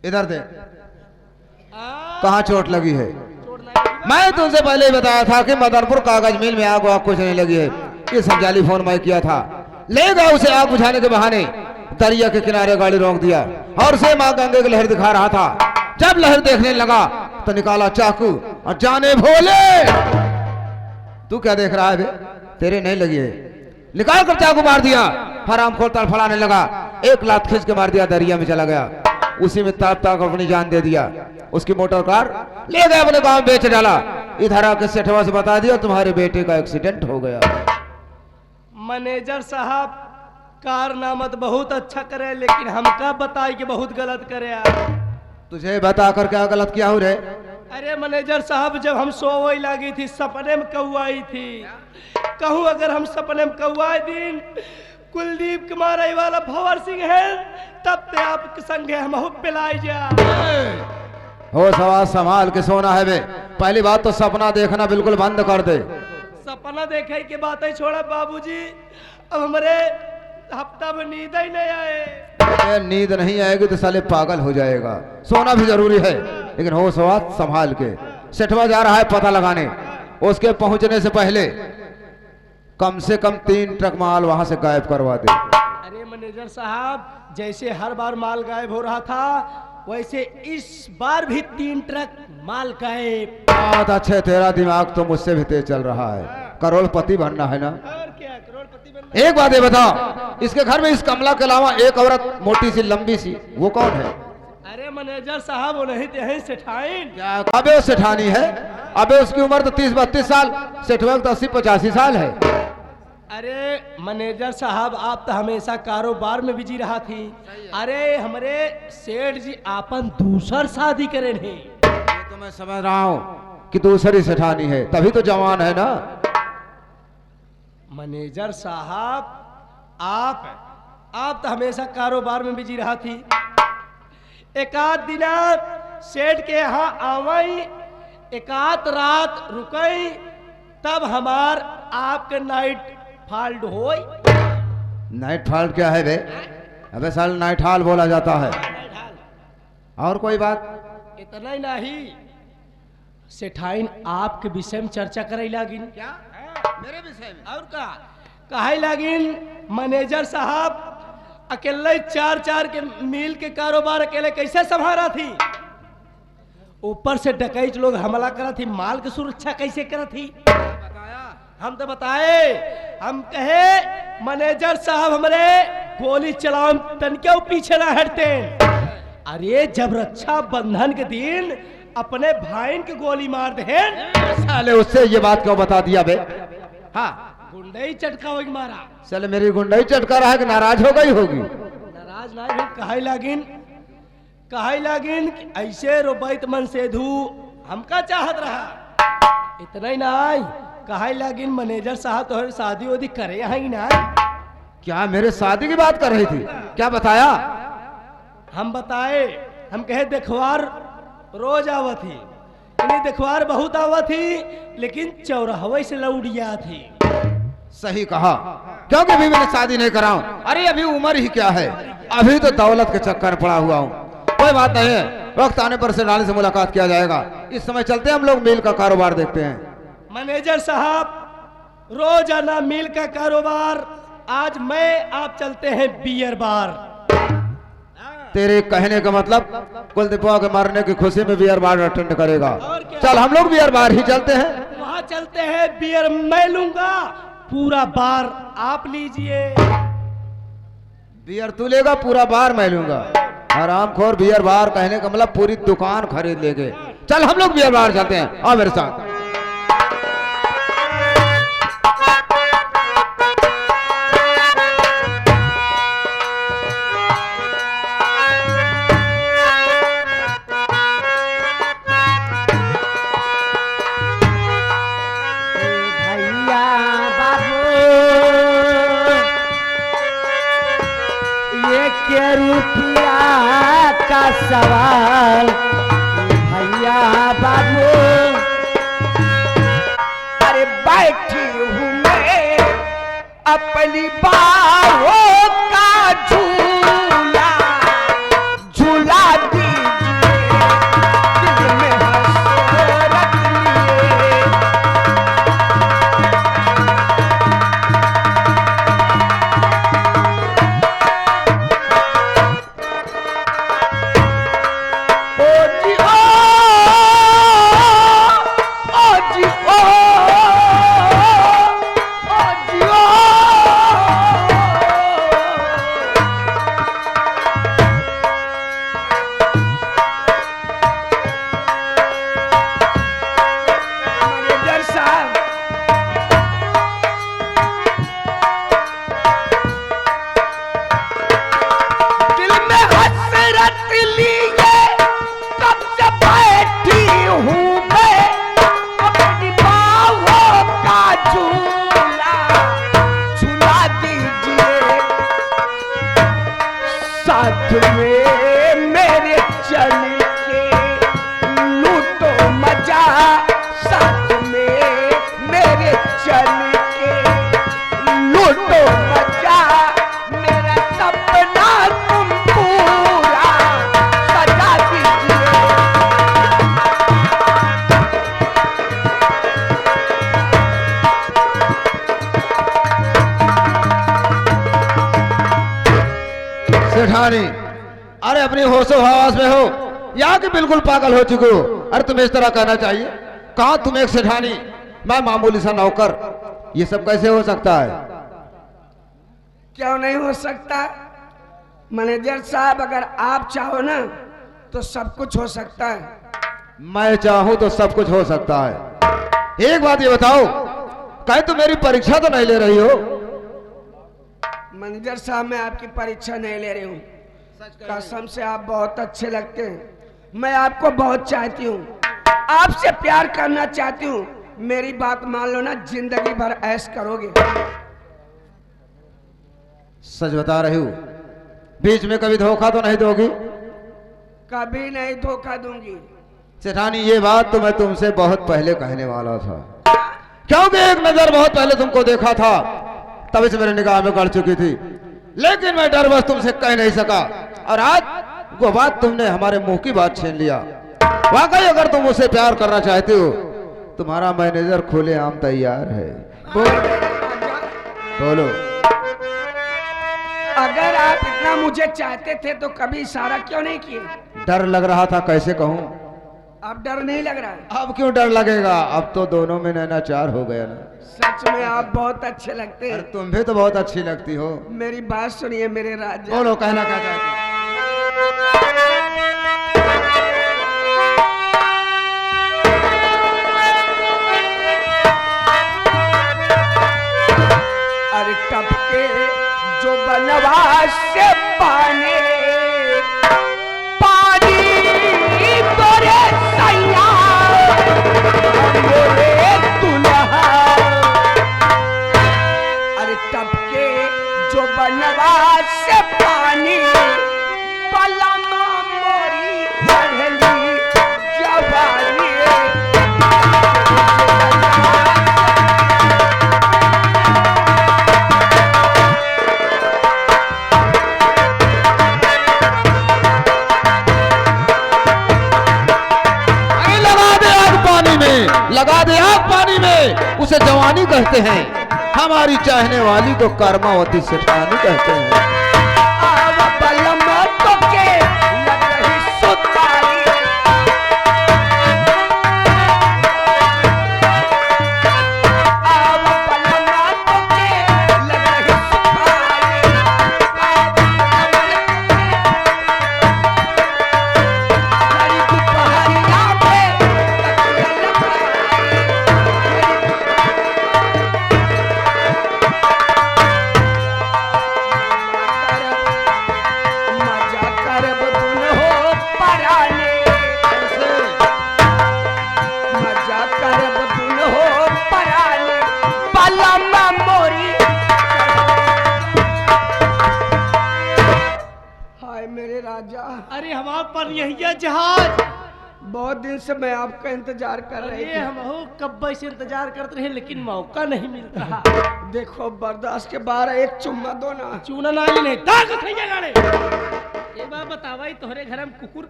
इधर दे, कहाँ चोट लगी है? मैं तुमसे पहले ही बताया था कि मदनपुर कागज मिल में आग कुछ नहीं लगी है। ये समझाली फोन मैं किया था, ले गया उसे आग बुझाने के बहाने दरिया के किनारे गाड़ी रोक दिया और उसे मां गंगे की लहर दिखा रहा था। जब लहर देखने लगा तो निकाला चाकू और जाने भोले। तू क्या देख रहा है बे? तेरे नहीं लगी है। निकाल कर चाकू मार दिया। हराम खोर तड़फड़ाने लगा, एक लात खींच के मार दिया, दरिया में चला गया। उसी में ताक ताक अपनी जान दे दिया। उसकी मोटर कार ले गया, अपने गांव बेच डाला। इधर आके सेठवा से बता दिया तुम्हारे बेटे का एक्सीडेंट हो गया। मैनेजर साहब कारनामा तो बहुत अच्छा करे, लेकिन हमका बताई कि बहुत गलत करे यार। तुझे बता कर क्या गलत किया हूँ रे? अरे मैनेजर साहब, जब हम सोई लगी थी सपने में कौआई थी। कहूँ अगर हम सपने में कौआई दिन कुलदीप कुमार वाला भंवर सिंह है, तब ते आपके संगे हम पिलाई जा। हो सवाल संभाल के सोना है बे। पहली बात तो सपना देखना बिल्कुल बंद कर दे। सपना देखे की बात ही छोड़ा बाबूजी, अब हमारे हफ्ता में नींद ही नहीं आए। नींद नहीं आएगी तो साले पागल हो जाएगा। सोना भी जरूरी है, लेकिन हो सवाल संभाल के। सेठवा जा रहा है पता लगाने, उसके पहुंचने से पहले कम से कम 3 ट्रक माल वहां से गायब करवा दे। अरे मैनेजर साहब, जैसे हर बार माल गायब हो रहा था, वैसे इस बार भी 3 ट्रक माल गायब। बहुत अच्छे, तेरा दिमाग तो मुझसे भी तेज चल रहा है। करोड़पति बनना है ना? और क्या करोड़पति बनना। एक बात ये बता, इसके घर में इस कमला के अलावा एक औरत मोटी सी लंबी सी, वो कौन है? अरे मैनेजर साहब, वो नहीं थे सेठाइन। क्या अबे सेठानी है? अबे उसकी उम्र तो 30-32 साल, सेठवा तो 80-85 साल है। अरे मैनेजर साहब, आप तो हमेशा कारोबार में बिजी रहा थी। अरे हमारे सेठ जी आपन दूसर शादी करे नहीं। ये तो मैं समझ रहा हूँ कि दूसरी सेठानी है, तभी तो जवान है ना। मैनेजर साहब, आप तो हमेशा कारोबार में बिजी रहा थी। एक आध दिन सेठ के यहाँ आवई, एक आध रात रुकई, तब हमार आपके नाइट फॉल्ट होई। नाइट फॉल्ट क्या है बे? अबे साल नाइट हॉल बोला जाता है। और कोई बात? इतना ही नहीं, सेठाइन आपके विषय में चर्चा करे लागिन। क्या? मेरे विषय में? और का कहे लागिन मैनेजर साहब अकेले 4 के मील के कारोबार अकेले कैसे संभाला थी। ऊपर से डकैत लोग हमला करा थी, माल की सुरक्षा कैसे करा थी। हम तो बताए, हम कहे मैनेजर साहब हमारे गोली चलाओ तन क्यों पीछे ना हटते। अरे जब रक्षा बंधन के दिन अपने भाई के गोली मार दे साले, उससे ये बात क्यों बता दिया बे? हाँ, गुंडई चटका होगी मारा। साले मेरी गुंडई चटका रहा है कि नाराज हो गई होगी? नाराज ना भी कहे लागिन कि ऐसे रोबैत मन से धू हमका चाहत रहा। इतना ही नहीं, कहे लागिन मैनेजर साहब तो शादी वादी करे ही ना। क्या मेरे शादी की बात कर रही थी? क्या बताया? हम बताए, हम कहे देखवार रोज आवत थी, देखवार बहुत आवत थी, लेकिन चौराहवे से लौटिया थी। सही कहा, क्योंकि अभी मैंने शादी नहीं कराऊं। अरे अभी उम्र ही क्या है, अभी तो दौलत के चक्कर में पड़ा हुआ हूँ। कोई बात नहीं है, वक्त आने पर सेठानी से मुलाकात किया जाएगा। इस समय चलते हैं हम लोग मिल का कारोबार देखते हैं। मैनेजर साहब, रोजाना मिल का कारोबार, आज मैं आप चलते हैं बियर बार। तेरे कहने का मतलब कुलदीपवा के मारने की खुशी में बियर बार अटेंड करेगा? चल हम लोग बियर बार ही चलते हैं। वहां चलते हैं, बियर मैं लूंगा, पूरा बार आप लीजिए। बियर तू लेगा, पूरा बार मैं लूंगा। हरामखोर, बियर बार कहने का मतलब पूरी दुकान खरीद लेंगे। चल हम लोग बियर बार चलते हैं, आओ मेरे साथ। रुपया का सवाल भैया बाबू, अरे बैठी हूँ मैं अपनी बाहों का झूला झूला दीजिए। सेठानी, अरे अपनी होशो हवास में हो या कि बिल्कुल पागल हो चुके हो? अरे तुम्हें इस तरह कहना चाहिए। कहा तुम एक सेठानी, मैं मामूली सा नौकर, ये सब कैसे हो सकता है? क्यों नहीं हो सकता मैनेजर साहब? अगर आप चाहो ना तो सब कुछ हो सकता है। मैं चाहूं तो सब कुछ हो सकता है। एक बात ये बताओ, कहीं तुम मेरी परीक्षा तो नहीं ले रही हो? मैनेजर साहब मैं आपकी परीक्षा नहीं ले रही हूँ। कसम से आप बहुत अच्छे लगते हैं। मैं आपको बहुत चाहती हूँ, आपसे प्यार करना चाहती हूँ। मेरी बात मान लो ना, जिंदगी भर ऐश करोगे। सच बता रही हूँ? बीच में कभी धोखा तो नहीं दोगी? कभी नहीं धोखा दूंगी। सेठानी ये बात तो मैं तुमसे बहुत पहले कहने वाला था, क्योंकि एक नजर बहुत पहले तुमको देखा था, तभी से मेरे निगाह में गड़ चुकी थी, लेकिन मैं डर बस तुमसे कह नहीं सका। और आज वो बात तुमने हमारे मुंह की बात छीन लिया। वाकई अगर तुम मुझसे प्यार करना चाहते हो, तुम्हारा मैनेजर खुलेआम तैयार है। बोलो। अगर आप इतना मुझे चाहते थे तो कभी इशारा क्यों नहीं किए? डर लग रहा था, कैसे कहूँ? अब डर नहीं लग रहा है? अब क्यों डर लगेगा? अब तो दोनों में नैनाचार हो गया ना। सच में आप बहुत अच्छे लगते अरे हैं। तुम भी तो बहुत अच्छी लगती हो। मेरी बात सुनिए मेरे राजा। बोलो, कहना क्या चाहती हो? अरे टपके जो बनवास से पानी तोरे सैया मोरे दुल्हा। अरे टपके जो बनवास से पानी पलमा मोरी चढ़ली जवानी। लगा दे आग पानी में, उसे जवानी कहते हैं। हमारी चाहने वाली को कर्मावती सेठानी कहते हैं। अरे हमारे पर यही जहाज, बहुत दिन से मैं आपका इंतजार कर रही थी। हम कब से इंतजार करते रहे, लेकिन मौका नहीं मिल रहा। देखो बर्दाश्त के बाहर एक चुम्मा दो ना। चूना नाली नहीं ताकत है ये लड़े। एक बार बतावा, तोहरे घर में कुकुर